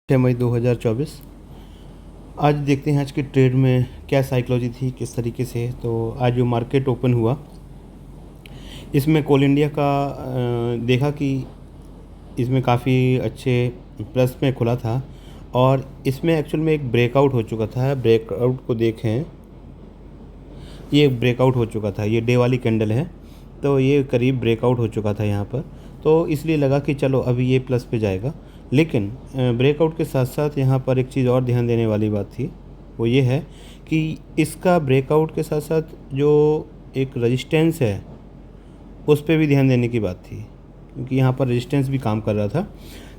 मई 2024। आज देखते हैं आज की ट्रेड में क्या साइकोलॉजी थी, किस तरीके से। तो आज जो मार्केट ओपन हुआ इसमें कोल इंडिया का देखा कि इसमें काफ़ी अच्छे प्लस में खुला था और इसमें एक्चुअल में एक ब्रेकआउट हो चुका था। ब्रेकआउट को देखें, ये ब्रेकआउट हो चुका था, ये डे वाली कैंडल है, तो ये करीब ब्रेकआउट हो चुका था यहाँ पर। तो इसलिए लगा कि चलो अभी ये प्लस पे जाएगा। लेकिन ब्रेकआउट के साथ साथ यहाँ पर एक चीज़ और ध्यान देने वाली बात थी, वो ये है कि इसका ब्रेकआउट के साथ साथ जो एक रेजिस्टेंस है उस पर भी ध्यान देने की बात थी, क्योंकि यहाँ पर रेजिस्टेंस भी काम कर रहा था।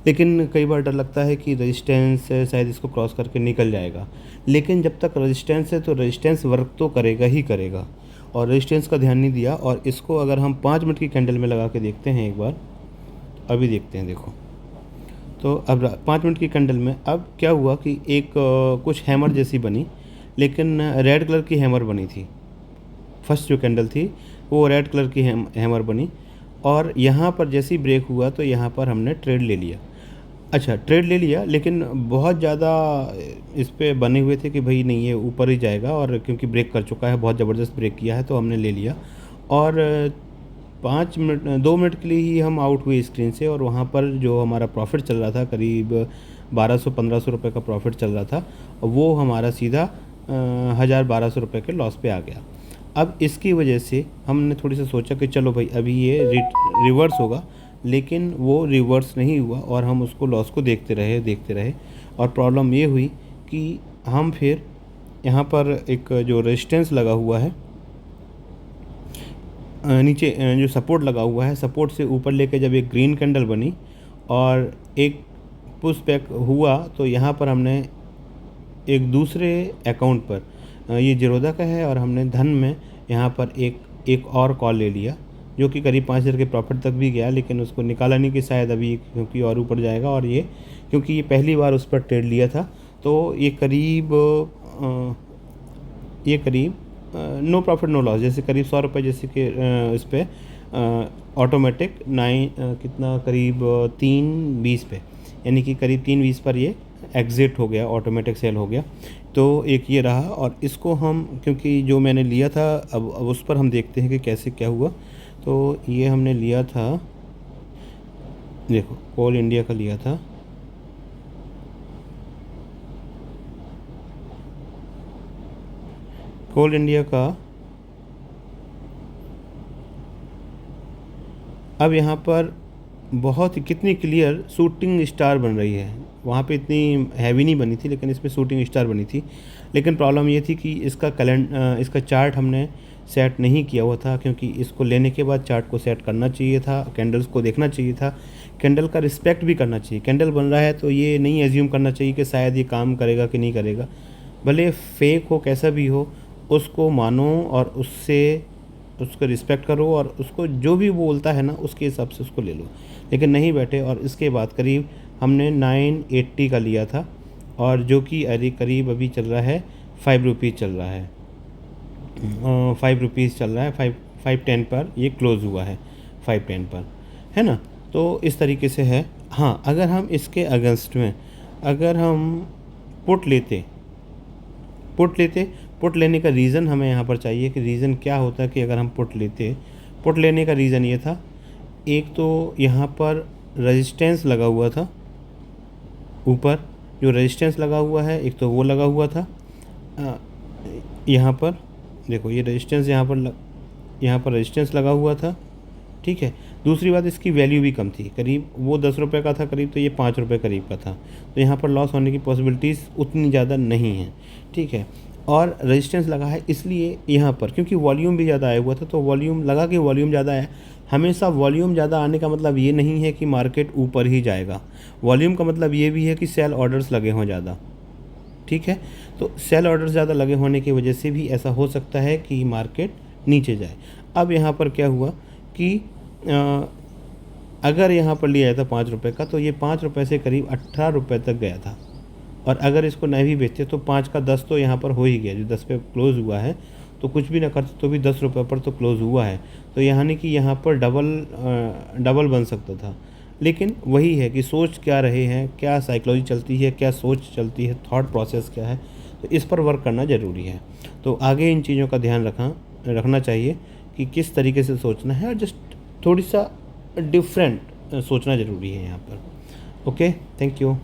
लेकिन कई बार डर लगता है कि रेजिस्टेंस शायद इसको क्रॉस करके निकल जाएगा, लेकिन जब तक रेजिस्टेंस है तो रेजिस्टेंस वर्क तो करेगा ही करेगा, और रेजिस्टेंस का ध्यान नहीं दिया। और इसको अगर हम 5 मिनट की कैंडल में लगा के देखते हैं एक बार, अभी देखते हैं, देखो। तो अब 5 मिनट की कैंडल में अब क्या हुआ कि एक कुछ हैमर जैसी बनी, लेकिन रेड कलर की हैमर बनी थी। फर्स्ट जो कैंडल थी वो रेड कलर की हैमर बनी, और यहाँ पर जैसे ही ब्रेक हुआ तो यहाँ पर हमने ट्रेड ले लिया। अच्छा, ट्रेड ले लिया, लेकिन बहुत ज़्यादा इस पे बने हुए थे कि भाई नहीं, ये ऊपर ही जाएगा, और क्योंकि ब्रेक कर चुका है, बहुत ज़बरदस्त ब्रेक किया है, तो हमने ले लिया। और 2 मिनट के लिए ही हम आउट हुए स्क्रीन से, और वहाँ पर जो हमारा प्रॉफिट चल रहा था करीब 1200-1500 रुपये का प्रॉफिट चल रहा था, वो हमारा सीधा 1000-1200 रुपये के लॉस पे आ गया। अब इसकी वजह से हमने थोड़ी सा सोचा कि चलो भाई अभी ये रिवर्स होगा, लेकिन वो रिवर्स नहीं हुआ और हम उसको लॉस को देखते रहे। और प्रॉब्लम ये हुई कि हम फिर यहाँ पर एक जो रेजिस्टेंस लगा हुआ है नीचे, जो सपोर्ट लगा हुआ है, सपोर्ट से ऊपर लेके जब एक ग्रीन कैंडल बनी और एक पुश बैक हुआ, तो यहाँ पर हमने एक दूसरे अकाउंट पर, ये जीरोधा का है, और हमने धन में यहाँ पर एक और कॉल ले लिया, जो कि करीब 5000 के प्रॉफिट तक भी गया, लेकिन उसको निकाला नहीं कि शायद अभी क्योंकि और ऊपर जाएगा। और ये क्योंकि ये पहली बार उस पर ट्रेड लिया था, तो ये करीब नो प्रॉफिट नो लॉस, जैसे करीब 100 रुपये जैसे कि इस पर ऑटोमेटिक कितना करीब 320 पे, यानी कि करीब 320 पर ये एग्ज़िट हो गया, ऑटोमेटिक सेल हो गया। तो एक ये रहा, और इसको हम क्योंकि जो मैंने लिया था अब उस पर हम देखते हैं कि कैसे क्या हुआ। तो ये हमने लिया था, देखो, कोल इंडिया का लिया था, कोल इंडिया का। अब यहाँ पर बहुत ही कितनी क्लियर शूटिंग स्टार बन रही है, वहाँ पे इतनी हैवी नहीं बनी थी, लेकिन इसमें शूटिंग स्टार बनी थी। लेकिन प्रॉब्लम ये थी कि इसका चार्ट हमने सेट नहीं किया हुआ था, क्योंकि इसको लेने के बाद चार्ट को सेट करना चाहिए था, कैंडल्स को देखना चाहिए था, कैंडल का रिस्पेक्ट भी करना चाहिए। कैंडल बन रहा है तो ये नहीं एज्यूम करना चाहिए कि शायद ये काम करेगा कि नहीं करेगा, भले फेक हो कैसा भी हो, उसको मानो और उसको रिस्पेक्ट करो, और उसको जो भी बोलता है ना उसके हिसाब से उसको ले लो, लेकिन नहीं बैठे। और इसके बाद करीब हमने 980 का लिया था, और जो कि अरे करीब अभी चल रहा है 5 रुपीज़ चल रहा है, 5 रुपीज़ चल रहा है, 510 पर ये क्लोज़ हुआ है, 510 पर, है ना। तो इस तरीके से है। हाँ, अगर हम इसके अगेंस्ट में अगर हम पुट लेते, पुट लेने का रीज़न हमें यहाँ पर चाहिए कि रीज़न क्या होता है कि अगर हम पुट लेने का रीज़न ये था, एक तो यहाँ पर रेजिस्टेंस लगा हुआ था, ऊपर जो रेजिस्टेंस लगा हुआ है, एक तो वो लगा हुआ था यहाँ पर, देखो ये रेजिस्टेंस यहाँ पर रेजिस्टेंस लगा हुआ था, ठीक है। दूसरी बात, इसकी वैल्यू भी कम थी, करीब वो 10 रुपये का था करीब, तो ये 5 रुपये करीब का था, तो यहाँ पर लॉस होने की पॉसिबिलिटीज़ उतनी ज़्यादा नहीं है, ठीक है। और रेजिस्टेंस लगा है इसलिए यहाँ पर, क्योंकि वॉल्यूम भी ज़्यादा आया हुआ था, तो वॉल्यूम लगा कि वॉल्यूम ज़्यादा है। हमेशा वॉल्यूम ज़्यादा आने का मतलब ये नहीं है कि मार्केट ऊपर ही जाएगा, वॉल्यूम का मतलब ये भी है कि सेल ऑर्डर्स लगे हों ज़्यादा, ठीक है। तो सेल ऑर्डर ज़्यादा लगे होने की वजह से भी ऐसा हो सकता है कि मार्केट नीचे जाए। अब यहाँ पर क्या हुआ कि अगर यहाँ पर लिया जाता 5 रुपये का, तो ये 5 रुपये से करीब 18 रुपये तक गया था, और अगर इसको नहीं भी बेचते तो 5 का 10 तो यहाँ पर हो ही गया, जो 10 पे क्लोज़ हुआ है, तो कुछ भी ना करते तो भी 10 रुपये पर तो क्लोज़ हुआ है, तो यानी कि यहाँ पर डबल बन सकता था। लेकिन वही है कि सोच क्या रहे हैं, क्या साइकोलॉजी चलती है, क्या सोच चलती है, थॉट प्रोसेस क्या है, तो इस पर वर्क करना ज़रूरी है। तो आगे इन चीज़ों का ध्यान रखना चाहिए कि किस तरीके से सोचना है, और जस्ट थोड़ी सा डिफरेंट सोचना ज़रूरी है यहाँ पर। Okay, thank you.